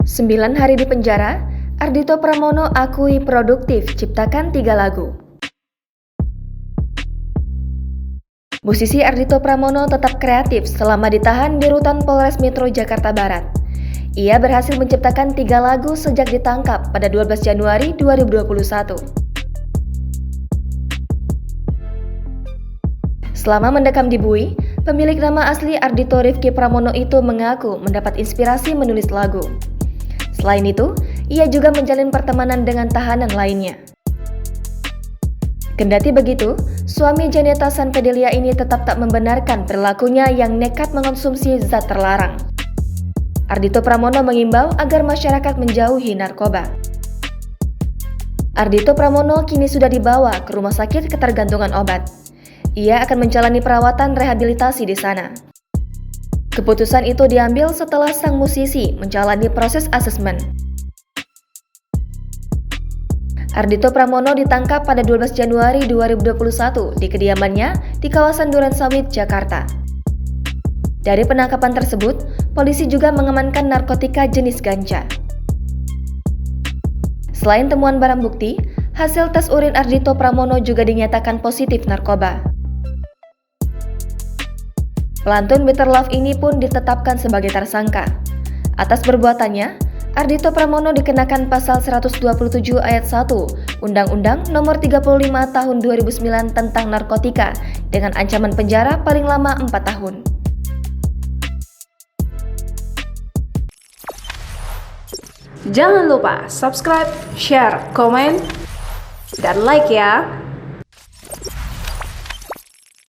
9 hari di penjara, Ardhito Pramono akui produktif ciptakan 3 lagu. Musisi Ardhito Pramono tetap kreatif selama ditahan di rutan Polres Metro Jakarta Barat. Ia berhasil menciptakan 3 lagu sejak ditangkap pada 12 Januari 2021. Selama mendekam di Bui, pemilik nama asli Ardhito Rifki Pramono itu mengaku mendapat inspirasi menulis lagu. Selain itu, ia juga menjalin pertemanan dengan tahanan lainnya. Kendati begitu, suami Janeta Sanpedelia ini tetap tak membenarkan perilakunya yang nekat mengonsumsi zat terlarang. Ardhito Pramono mengimbau agar masyarakat menjauhi narkoba. Ardhito Pramono kini sudah dibawa ke rumah sakit ketergantungan obat. Ia akan menjalani perawatan rehabilitasi di sana. Keputusan itu diambil setelah sang musisi menjalani proses asesmen. Ardhito Pramono ditangkap pada 12 Januari 2021 di kediamannya di kawasan Durensawit, Jakarta. Dari penangkapan tersebut, polisi juga mengamankan narkotika jenis ganja. Selain temuan barang bukti, hasil tes urin Ardhito Pramono juga dinyatakan positif narkoba. Pelantun Better Love ini pun ditetapkan sebagai tersangka. Atas perbuatannya, Ardhito Pramono dikenakan pasal 127 ayat 1 Undang-Undang Nomor 35 Tahun 2009 tentang narkotika dengan ancaman penjara paling lama 4 tahun. Jangan lupa subscribe, share, komen, dan like ya!